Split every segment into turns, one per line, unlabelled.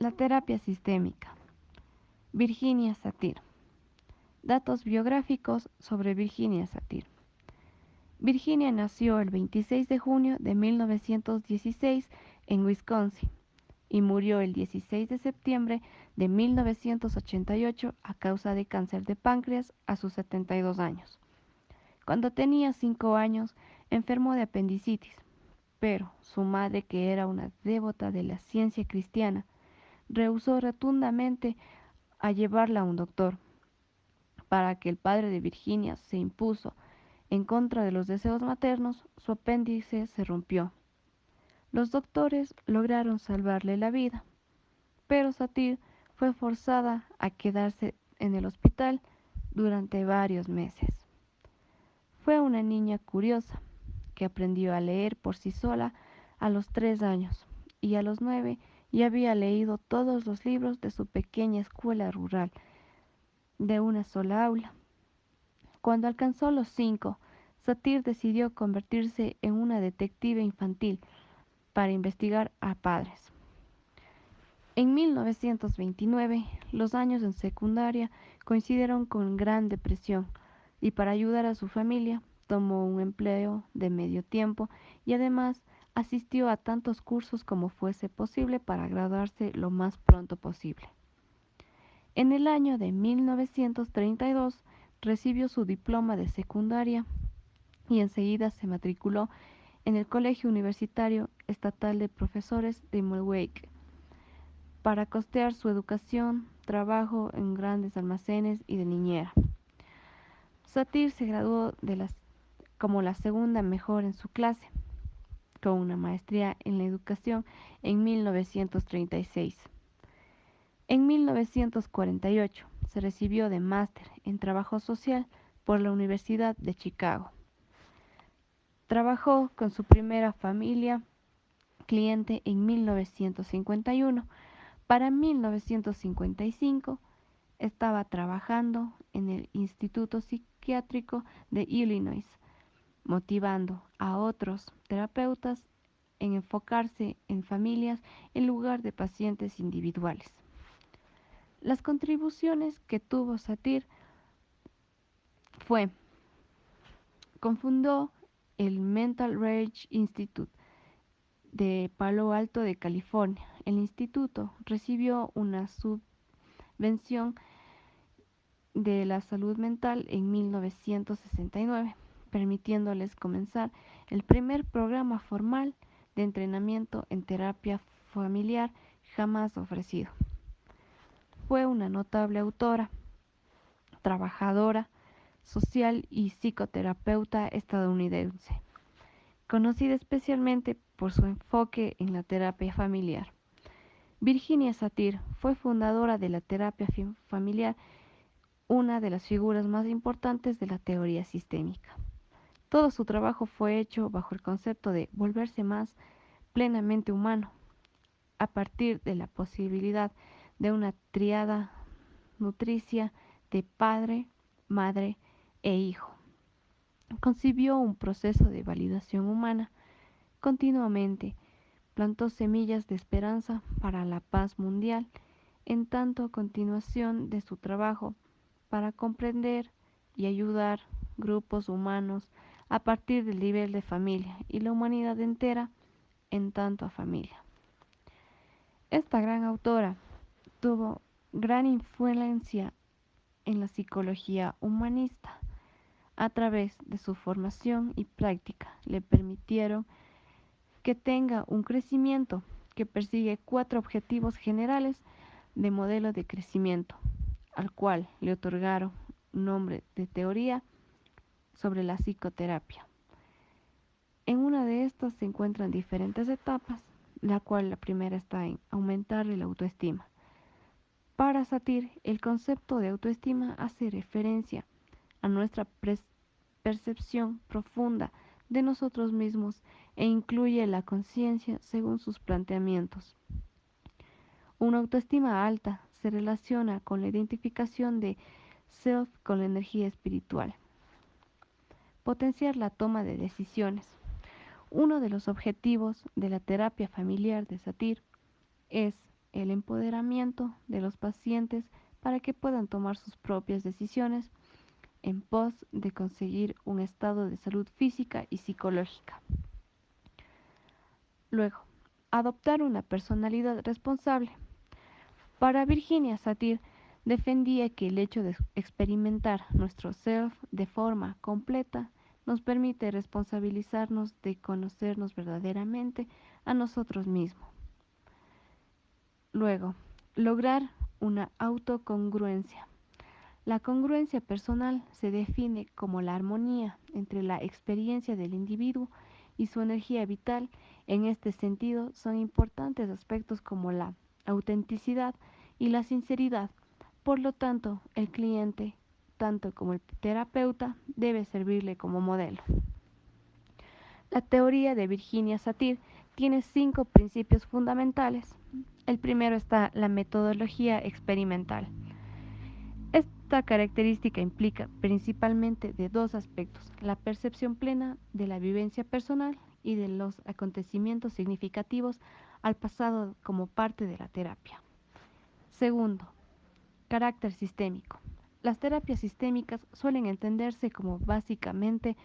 La terapia sistémica. Virginia Satir. Datos biográficos sobre Virginia Satir. Virginia nació el 26 de junio de 1916 en Wisconsin y murió el 16 de septiembre de 1988 a causa de cáncer de páncreas a sus 72 años. Cuando tenía 5 años, enfermó de apendicitis, pero su madre, que era una devota de la ciencia cristiana, rehusó rotundamente a llevarla a un doctor. Para que el padre de Virginia se impuso en contra de los deseos maternos, su apéndice se rompió. Los doctores lograron salvarle la vida, pero Satir fue forzada a quedarse en el hospital durante varios meses. Fue una niña curiosa que aprendió a leer por sí sola a los 3 años y a los 9 ya había leído todos los libros de su pequeña escuela rural de una sola aula. Cuando alcanzó los 5, Satir decidió convertirse en una detective infantil para investigar a padres. En 1929, los años en secundaria coincidieron con Gran Depresión y para ayudar a su familia tomó un empleo de medio tiempo y además asistió a tantos cursos como fuese posible para graduarse lo más pronto posible. En el año de 1932 recibió su diploma de secundaria y enseguida se matriculó en el Colegio Universitario Estatal de Profesores de Milwaukee para costear su educación, trabajo en grandes almacenes y de niñera. Satir se graduó como la segunda mejor en su clase, con una maestría en la educación en 1936. En 1948 se recibió de máster en trabajo social por la Universidad de Chicago. Trabajó con su primera familia cliente en 1951. Para 1955 estaba trabajando en el Instituto Psiquiátrico de Illinois, motivando a otros terapeutas en enfocarse en familias en lugar de pacientes individuales. Las contribuciones que tuvo Satir fue: confundó el Mental Rage Institute de Palo Alto de California. El instituto recibió una subvención de la salud mental en 1969, permitiéndoles comenzar el primer programa formal de entrenamiento en terapia familiar jamás ofrecido. Fue una notable autora, trabajadora social y psicoterapeuta estadounidense, conocida especialmente por su enfoque en la terapia familiar. Virginia Satir fue fundadora de la terapia familiar, una de las figuras más importantes de la teoría sistémica. Todo su trabajo fue hecho bajo el concepto de volverse más plenamente humano, a partir de la posibilidad de una tríada nutricia de padre, madre e hijo. Concibió un proceso de validación humana continuamente, plantó semillas de esperanza para la paz mundial, en tanto a continuación de su trabajo para comprender y ayudar grupos humanos a partir del nivel de familia y la humanidad entera en tanto a familia. Esta gran autora tuvo gran influencia en la psicología humanista. A través de su formación y práctica le permitieron que tenga un crecimiento que persigue 4 objetivos generales de modelo de crecimiento, al cual le otorgaron nombre de teoría sobre la psicoterapia. En una de estas se encuentran diferentes etapas, la cual la primera está en aumentar la autoestima. Para Satir, el concepto de autoestima hace referencia a nuestra percepción profunda de nosotros mismos e incluye la conciencia según sus planteamientos. Una autoestima alta se relaciona con la identificación de self con la energía espiritual. Potenciar la toma de decisiones. Uno de los objetivos de la terapia familiar de Satir es el empoderamiento de los pacientes para que puedan tomar sus propias decisiones en pos de conseguir un estado de salud física y psicológica. Luego, adoptar una personalidad responsable. Para Virginia Satir, defendía que el hecho de experimentar nuestro self de forma completa nos permite responsabilizarnos de conocernos verdaderamente a nosotros mismos. Luego, lograr una autocongruencia. La congruencia personal se define como la armonía entre la experiencia del individuo y su energía vital. En este sentido, son importantes aspectos como la autenticidad y la sinceridad. Por lo tanto, el cliente, tanto como el terapeuta, debe servirle como modelo. La teoría de Virginia Satir tiene 5 principios fundamentales. El primero está la metodología experimental. Esta característica implica principalmente de dos aspectos: la percepción plena de la vivencia personal y de los acontecimientos significativos al pasado como parte de la terapia. Segundo, carácter sistémico. Las terapias sistémicas suelen entenderse como básicamente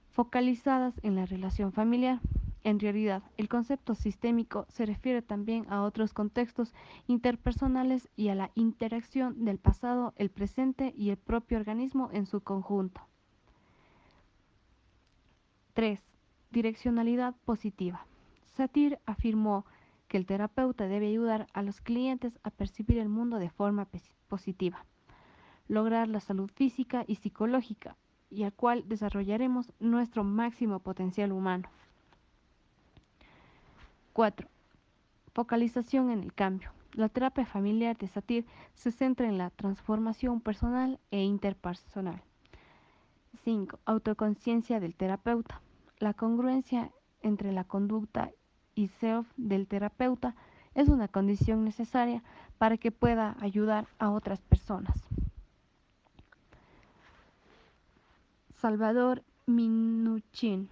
focalizadas en la relación familiar. En realidad, el concepto sistémico se refiere también a otros contextos interpersonales y a la interacción del pasado, el presente y el propio organismo en su conjunto. 3. Direccionalidad positiva. Satir afirmó que el terapeuta debe ayudar a los clientes a percibir el mundo de forma positiva, lograr la salud física y psicológica, y al cual desarrollaremos nuestro máximo potencial humano. 4. Focalización en el cambio. La terapia familiar de Satir se centra en la transformación personal e interpersonal. 5. Autoconciencia del terapeuta. La congruencia entre la conducta y self del terapeuta es una condición necesaria para que pueda ayudar a otras personas. Salvador Minuchin.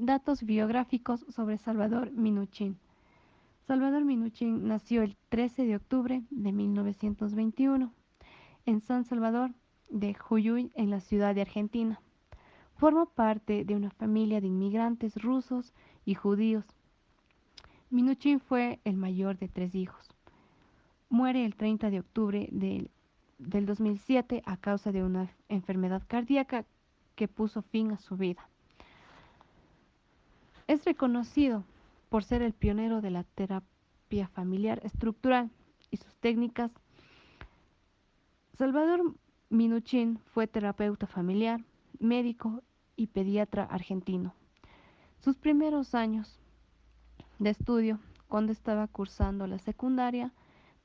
Datos biográficos sobre Salvador Minuchin. Salvador Minuchin nació el 13 de octubre de 1921 en San Salvador de Jujuy, en la ciudad de Argentina. Formó parte de una familia de inmigrantes rusos y judíos. Minuchin fue el mayor de 3 hijos. Muere el 30 de octubre del 2007 a causa de una enfermedad cardíaca que puso fin a su vida. Es reconocido por ser el pionero de la terapia familiar estructural y sus técnicas. Salvador Minuchin fue terapeuta familiar, médico y pediatra argentino. Sus primeros años de estudio, cuando estaba cursando la secundaria,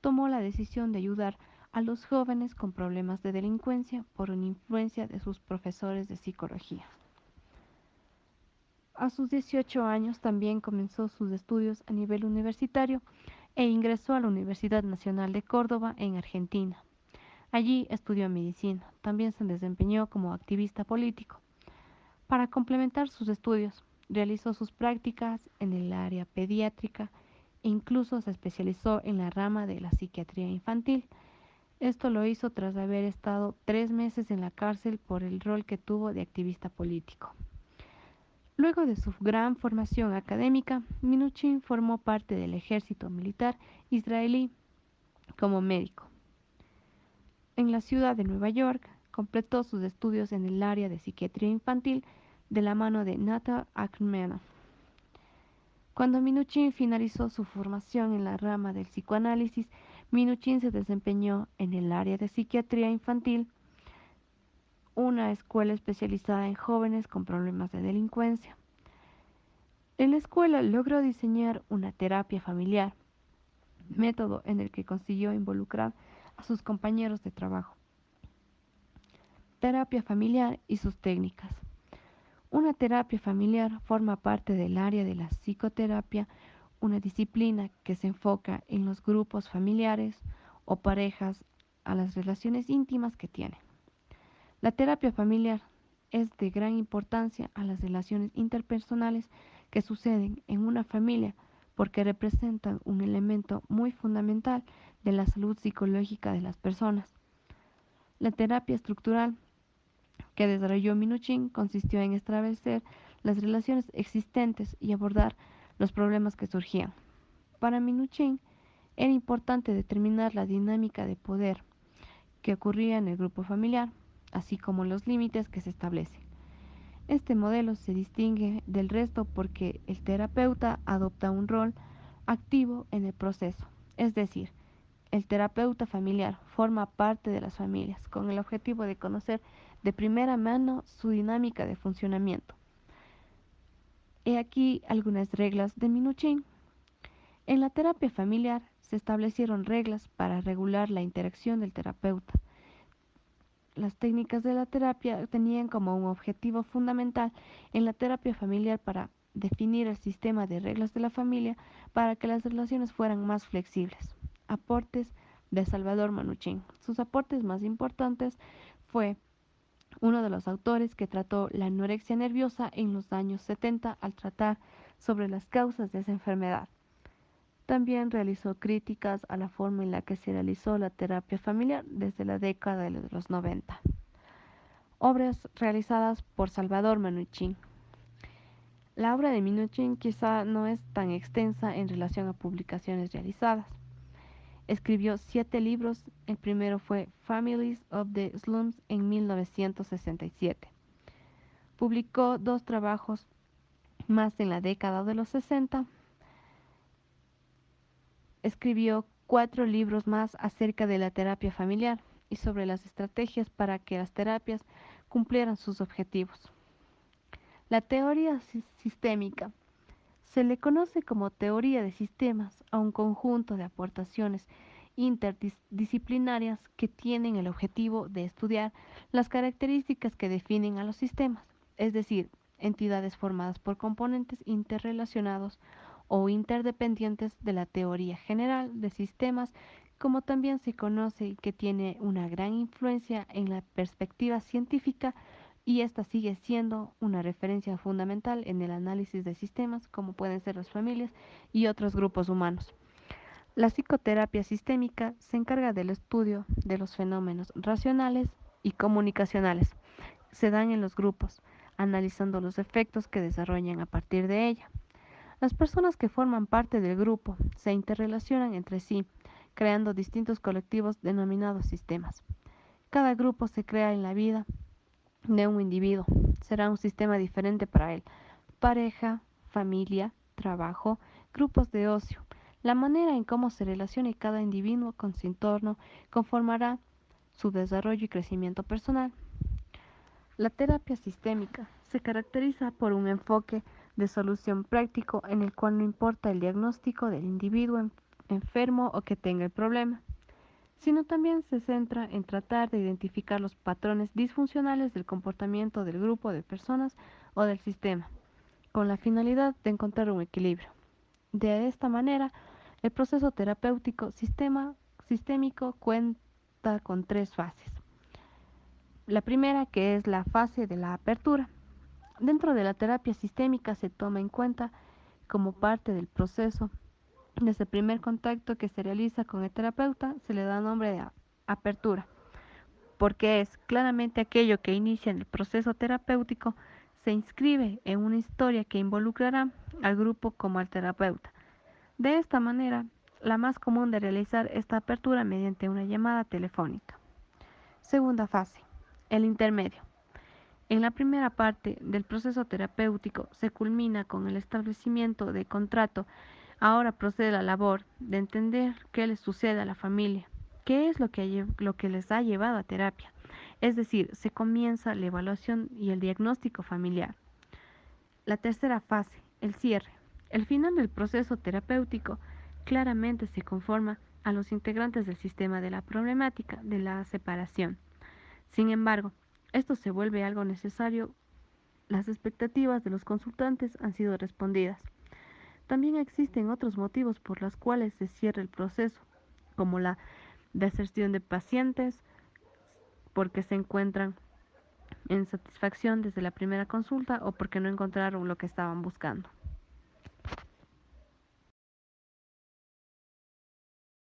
tomó la decisión de ayudar a los jóvenes con problemas de delincuencia por una influencia de sus profesores de psicología. A sus 18 años también comenzó sus estudios a nivel universitario e ingresó a la Universidad Nacional de Córdoba en Argentina. Allí estudió medicina. También se desempeñó como activista político. Para complementar sus estudios, realizó sus prácticas en el área pediátrica e incluso se especializó en la rama de la psiquiatría infantil. Esto lo hizo tras haber estado 3 meses en la cárcel por el rol que tuvo de activista político. Luego de su gran formación académica, Minuchin formó parte del ejército militar israelí como médico. En la ciudad de Nueva York, completó sus estudios en el área de psiquiatría infantil de la mano de Nata Ackerman. Cuando Minuchin finalizó su formación en la rama del psicoanálisis, Minuchin se desempeñó en el área de psiquiatría infantil, una escuela especializada en jóvenes con problemas de delincuencia. En la escuela logró diseñar una terapia familiar, método en el que consiguió involucrar a sus compañeros de trabajo. Terapia familiar y sus técnicas. Una terapia familiar forma parte del área de la psicoterapia, una disciplina que se enfoca en los grupos familiares o parejas, a las relaciones íntimas que tienen. La terapia familiar es de gran importancia a las relaciones interpersonales que suceden en una familia, porque representan un elemento muy fundamental de la salud psicológica de las personas. La terapia estructural que desarrolló Minuchin consistió en establecer las relaciones existentes y abordar los problemas que surgían. Para Minuchin era importante determinar la dinámica de poder que ocurría en el grupo familiar, así como los límites que se establecen. Este modelo se distingue del resto porque el terapeuta adopta un rol activo en el proceso, es decir, el terapeuta familiar forma parte de las familias con el objetivo de conocer de primera mano su dinámica de funcionamiento. He aquí algunas reglas de Minuchin. En la terapia familiar se establecieron reglas para regular la interacción del terapeuta. Las técnicas de la terapia tenían como un objetivo fundamental en la terapia familiar para definir el sistema de reglas de la familia para que las relaciones fueran más flexibles. Aportes de Salvador Minuchin. Sus aportes más importantes fue uno de los autores que trató la anorexia nerviosa en los años 70 al tratar sobre las causas de esa enfermedad. También realizó críticas a la forma en la que se realizó la terapia familiar desde la década de los 90. Obras realizadas por Salvador Minuchin. La obra de Minuchin quizá no es tan extensa en relación a publicaciones realizadas. Escribió 7 libros, el primero fue Families of the Slums en 1967. Publicó 2 trabajos más en la década de los 60. Escribió 4 libros más acerca de la terapia familiar y sobre las estrategias para que las terapias cumplieran sus objetivos. La teoría sistémica se le conoce como teoría de sistemas a un conjunto de aportaciones interdisciplinarias que tienen el objetivo de estudiar las características que definen a los sistemas, es decir, entidades formadas por componentes interrelacionados o interdependientes de la teoría general de sistemas, como también se conoce que tiene una gran influencia en la perspectiva científica y esta sigue siendo una referencia fundamental en el análisis de sistemas como pueden ser las familias y otros grupos humanos. La psicoterapia sistémica se encarga del estudio de los fenómenos racionales y comunicacionales. Se dan en los grupos, analizando los efectos que desarrollan a partir de ella. Las personas que forman parte del grupo se interrelacionan entre sí, creando distintos colectivos denominados sistemas. Cada grupo se crea en la vida de un individuo. Será un sistema diferente para él. Pareja, familia, trabajo, grupos de ocio. La manera en cómo se relacione cada individuo con su entorno conformará su desarrollo y crecimiento personal. La terapia sistémica se caracteriza por un enfoque de solución práctico en el cual no importa el diagnóstico del individuo enfermo o que tenga el problema, sino también se centra en tratar de identificar los patrones disfuncionales del comportamiento del grupo de personas o del sistema, con la finalidad de encontrar un equilibrio. De esta manera, el proceso terapéutico sistémico cuenta con 3 fases. La primera, que es la fase de la apertura. Dentro de la terapia sistémica se toma en cuenta como parte del proceso. Desde el primer contacto que se realiza con el terapeuta se le da nombre de apertura, porque es claramente aquello que inicia en el proceso terapéutico, se inscribe en una historia que involucrará al grupo como al terapeuta. De esta manera, la más común de realizar esta apertura mediante una llamada telefónica. Segunda fase, el intermedio. En la primera parte del proceso terapéutico se culmina con el establecimiento de contrato. Ahora procede la labor de entender qué les sucede a la familia, qué es lo que les ha llevado a terapia. Es decir, se comienza la evaluación y el diagnóstico familiar. La tercera fase, el cierre. El final del proceso terapéutico claramente se conforma a los integrantes del sistema de la problemática de la separación. Sin embargo, esto se vuelve algo necesario. Las expectativas de los consultantes han sido respondidas. También existen otros motivos por los cuales se cierra el proceso, como la deserción de pacientes, porque se encuentran en satisfacción desde la primera consulta o porque no encontraron lo que estaban buscando.